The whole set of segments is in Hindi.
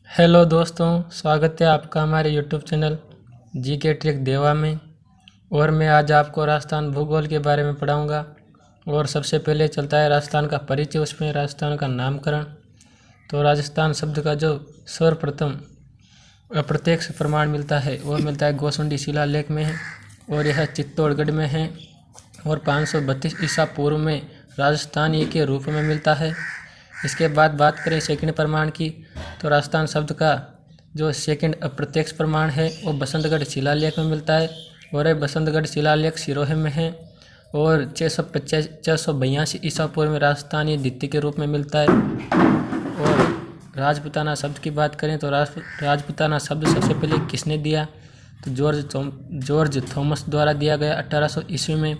हेलो दोस्तों, स्वागत है आपका हमारे यूट्यूब चैनल जी के ट्रिक देवा में। और मैं आज आपको राजस्थान भूगोल के बारे में पढ़ाऊंगा। और सबसे पहले चलता है राजस्थान का परिचय, उसमें राजस्थान का नामकरण। तो राजस्थान शब्द का जो सर्वप्रथम अप्रत्यक्ष प्रमाण मिलता है वो मिलता है गोसुंडी शिलालेख में है, और यह चित्तौड़गढ़ में है। और 532 ईसा पूर्व में राजस्थानी के रूप में मिलता है। इसके बाद बात करें सेकंड प्रमाण की, तो राजस्थान शब्द का जो सेकंड अप्रत्यक्ष प्रमाण है वो बसंतगढ़ शिलालेख में मिलता है, और यह बसंतगढ़ शिलालेख सिरोहे में है। और 682 ईसा पूर्व में राजस्थानी द्वितीय के रूप में मिलता है। और राजपूताना शब्द की बात करें तो राजपूताना शब्द सबसे पहले किसने दिया, तो जॉर्ज थॉमस द्वारा दिया गया 1800 ईस्वी में।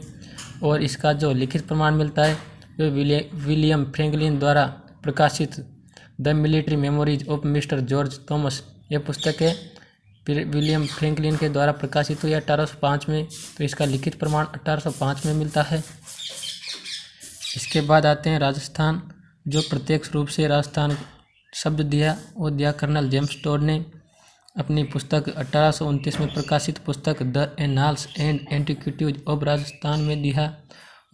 और इसका जो लिखित प्रमाण मिलता है वो विलियम फ्रैंकलिन द्वारा प्रकाशित the military memories of mister George Thomas, यह पुस्तक है विलियम फ्रैंकलिन के द्वारा प्रकाशित हुई 1805 में। तो इसका लिखित प्रमाण 1805 में मिलता है। इसके बाद आते हैं राजस्थान, जो प्रत्यक्ष रूप से राजस्थान शब्द दिया वो दिया कर्नल जेम्स टोड ने अपनी पुस्तक 1829 में प्रकाशित पुस्तक the annals and antiquities of Rajasthan में दिया।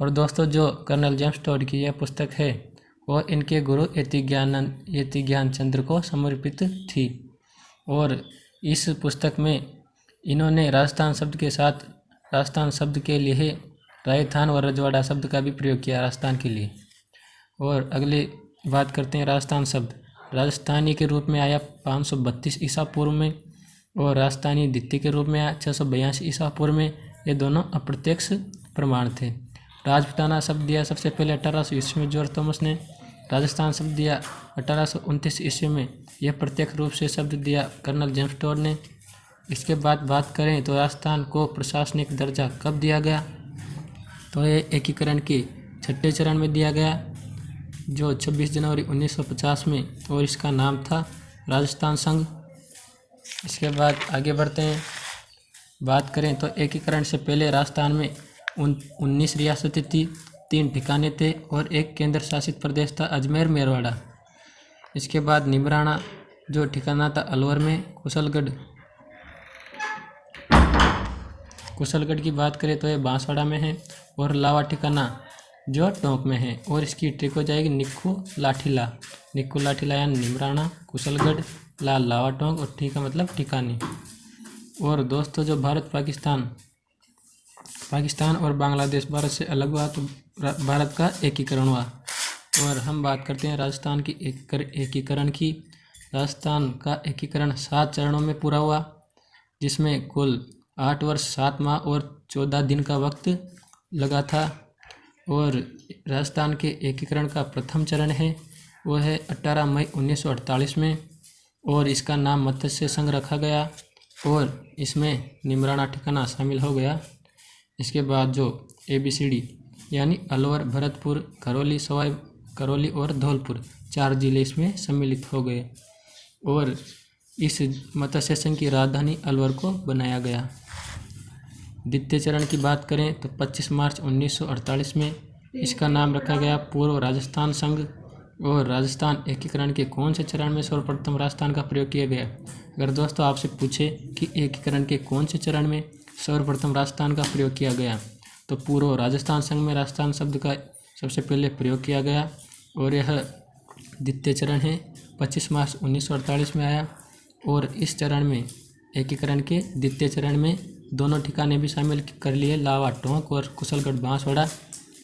और दोस्तों, जो कर्नल जेम्स टोड की यह पुस्तक है वो इनके गुरु यति ज्ञान चंद्र को समर्पित थी। और इस पुस्तक में इन्होंने राजस्थान शब्द के साथ राजस्थान शब्द के लिए राजस्थान और रजवाड़ा शब्द का भी प्रयोग किया राजस्थान के लिए। और अगले बात करते हैं राजस्थान शब्द राजस्थानी के रूप में आया 532 ईसा पूर्व में, और राजस्थानी द्वितीय के रूप में आया 682 ईसा पूर्व में। ये दोनों अप्रत्यक्ष प्रमाण थे। राजपूताना शब्द दिया सबसे पहले 1800 ईस्वी में जॉर्ज थॉमस ने। राजस्थान शब्द दिया 1829 ईस्वी में, यह प्रत्यक्ष रूप से शब्द दिया कर्नल जेम्स टोड ने। इसके बाद बात करें तो राजस्थान को प्रशासनिक दर्जा कब दिया गया, तो ये एकीकरण के छठे चरण में दिया गया, जो 26 जनवरी 1950 में, और इसका नाम था राजस्थान संघ। इसके बाद आगे बढ़ते हैं, बात करें तो एकीकरण से पहले राजस्थान में 19 रियासतें थी, 3 ठिकाने थे और एक केंद्र शासित प्रदेश था अजमेर मेरवाड़ा। इसके बाद निमराना जो ठिकाना था अलवर में। कुशलगढ़ की बात करें तो ये बांसवाड़ा में है। और लावा ठिकाना जो टोंक में है, और इसकी ट्रिक हो जाएगी निक्खू लाठीला यानी निमराना, कुशलगढ़, लावा टोंक, और ठीक है मतलब ठिकानी। और दोस्तों, जो पाकिस्तान और बांग्लादेश भारत से अलग हुआ तो भारत का एकीकरण हुआ। और हम बात करते हैं राजस्थान की एकीकरण की। राजस्थान का एकीकरण 7 चरणों में पूरा हुआ, जिसमें कुल 8 वर्ष 7 माह और 14 दिन का वक्त लगा था। और राजस्थान के एकीकरण का प्रथम चरण है वो है 18 मई 1948 में, और इसका नाम मत्स्य संघ रखा गया, और इसमें निमराना ठिकाना शामिल हो गया। इसके बाद जो ABCD यानी अलवर, भरतपुर, करौली, सवाई करौली और धौलपुर 4 जिले इसमें सम्मिलित हो गए, और इस मत्स्य संघ की राजधानी अलवर को बनाया गया। द्वितीय चरण की बात करें तो 25 मार्च 1948 में इसका नाम रखा गया पूर्व राजस्थान संघ। और राजस्थान एकीकरण के कौन से चरण में सर्वप्रथम राजस्थान का प्रयोग किया गया, अगर दोस्तों आपसे पूछे कि एकीकरण के कौन से चरण में सर्वप्रथम राजस्थान का प्रयोग किया गया, तो पूर्व राजस्थान संघ में राजस्थान शब्द का सबसे पहले प्रयोग किया गया, और यह द्वितीय चरण है, 25 मार्च 1948 में आया। और इस चरण में एकीकरण के द्वितीय चरण में दोनों ठिकाने भी शामिल कर लिए, लावा टोंक और कुशलगढ़ बांसवाड़ा।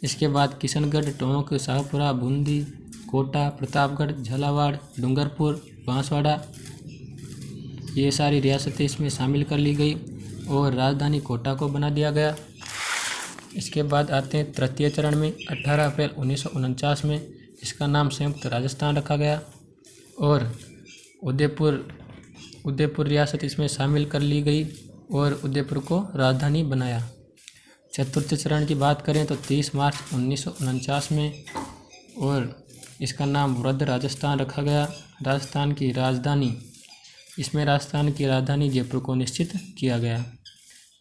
इसके बाद किशनगढ़, टोंक, शाहपुरा, बूंदी, कोटा, प्रतापगढ़, झालावाड़, डूंगरपुर, बांसवाड़ा, ये सारी रियासतें इसमें शामिल कर ली गई, और राजधानी कोटा को बना दिया गया। इसके बाद आते हैं तृतीय चरण में 18 अप्रैल 1949 में इसका नाम संयुक्त राजस्थान रखा गया, और उदयपुर रियासत इसमें शामिल कर ली गई, और उदयपुर को राजधानी बनाया। चतुर्थ चरण की बात करें तो 30 मार्च 1949 में, और इसका नाम वृद्ध राजस्थान रखा गया। राजस्थान की राजधानी जयपुर को निश्चित किया गया।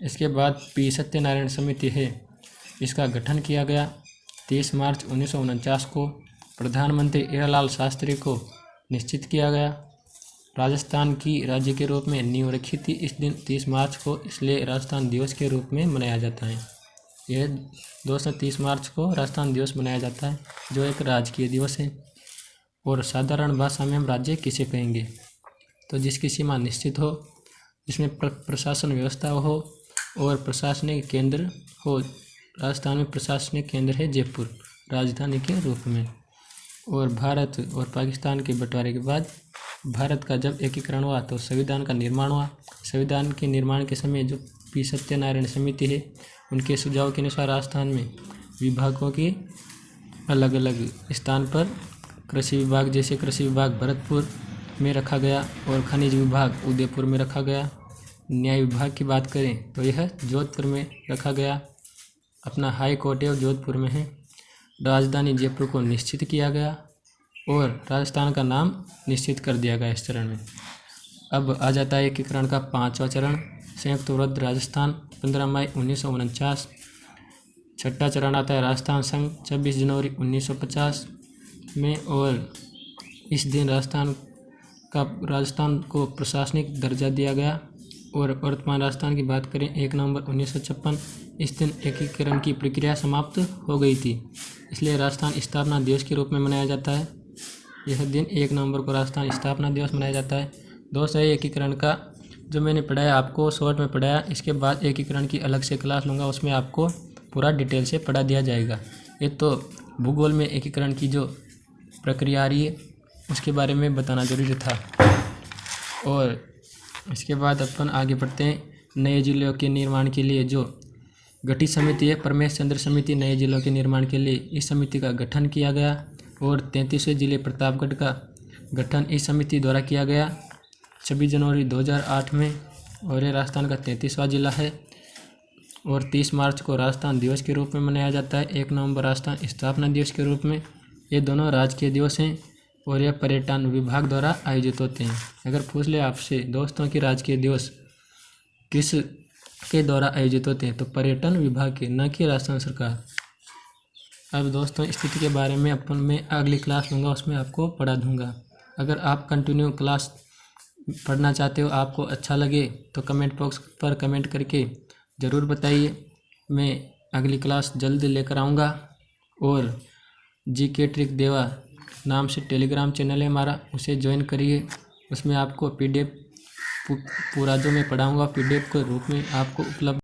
इसके बाद पी सत्यनारायण समिति है, इसका गठन किया गया। 30 मार्च 1949 को प्रधानमंत्री हीरालाल शास्त्री को निश्चित किया गया। राजस्थान की राज्य के रूप में नींव रखी थी। इस दिन 30 मार्च को, इसलिए राजस्थान दिवस के रूप में मनाया जाता है। यह दोस्तों 30 मार्च को राजस्थान दिवस मनाया जाता है, जो एक राजकीय दिवस है। और साधारण भाषा में हम राज्य किसे कहेंगे? तो जिसकी सीमा निश्चित हो, जिसमें प्रशासन व्यवस्था हो और प्रशासनिक केंद्र हो। राजस्थान में प्रशासनिक केंद्र है जयपुर, राजधानी के रूप में। और भारत और पाकिस्तान के बंटवारे के बाद भारत का जब एकीकरण हुआ तो संविधान का निर्माण हुआ। संविधान के निर्माण के समय जो पी सत्यनारायण समिति है, उनके सुझाव के अनुसार राजस्थान में विभागों की अलग अलग स्थान पर कृषि विभाग, जैसे कृषि विभाग भरतपुर में रखा गया और खनिज विभाग उदयपुर में रखा गया। न्याय विभाग की बात करें तो यह जोधपुर में रखा गया। अपना हाई कोर्ट है जोधपुर में है। राजधानी जयपुर को निश्चित किया गया और राजस्थान का नाम निश्चित कर दिया गया इस चरण में। अब आ जाता है एकीकरण का 5वां चरण, संयुक्त वृद्ध राजस्थान 15 मई 1949। छठा चरण आता है राजस्थान संघ 26 जनवरी 1950 में। और इस दिन राजस्थान को प्रशासनिक दर्जा दिया गया। और वर्तमान राजस्थान की बात करें 1 नवंबर 1956, इस दिन एकीकरण की प्रक्रिया समाप्त हो गई थी, इसलिए राजस्थान स्थापना दिवस के रूप में मनाया जाता है। यह दिन 1 नवंबर को राजस्थान स्थापना दिवस मनाया जाता है। दोस्तों, एकीकरण का जो मैंने पढ़ाया आपको शॉर्ट में पढ़ाया, इसके बाद एकीकरण की अलग से क्लास लूँगा, उसमें आपको पूरा डिटेल से पढ़ा दिया जाएगा। ये तो भूगोल में एकीकरण की जो प्रक्रिया आ रही है उसके बारे में बताना जरूरी था। और इसके बाद अपन आगे बढ़ते हैं। नए जिलों के निर्माण के लिए जो गठित समिति है, परमेश चंद्र समिति, नए जिलों के निर्माण के लिए इस समिति का गठन किया गया। और 33वें जिले प्रतापगढ़ का गठन इस समिति द्वारा किया गया 26 जनवरी 2008 में। और ये राजस्थान का 33वां जिला है। और 30 मार्च को राजस्थान दिवस के रूप में मनाया जाता है। 1 नवंबर राजस्थान स्थापना दिवस के रूप में। ये दोनों राजकीय दिवस हैं और यह पर्यटन विभाग द्वारा आयोजित होते हैं। अगर पूछ ले आपसे दोस्तों कि राजकीय दिवस किस के द्वारा आयोजित होते हैं, तो पर्यटन विभाग के, न कि राजस्थान सरकार। अब दोस्तों स्थिति के बारे में अपन मैं अगली क्लास लूँगा, उसमें आपको पढ़ा दूँगा। अगर आप कंटिन्यू क्लास पढ़ना चाहते हो, आपको अच्छा लगे, तो कमेंट बॉक्स पर कमेंट करके ज़रूर बताइए। मैं अगली क्लास जल्द लेकर आऊँगा। और जीके ट्रिक देवा नाम से टेलीग्राम चैनल है हमारा, उसे ज्वाइन करिए। उसमें आपको PDF पूरा जो मैं पढ़ाऊँगा PDF के रूप में आपको उपलब्ध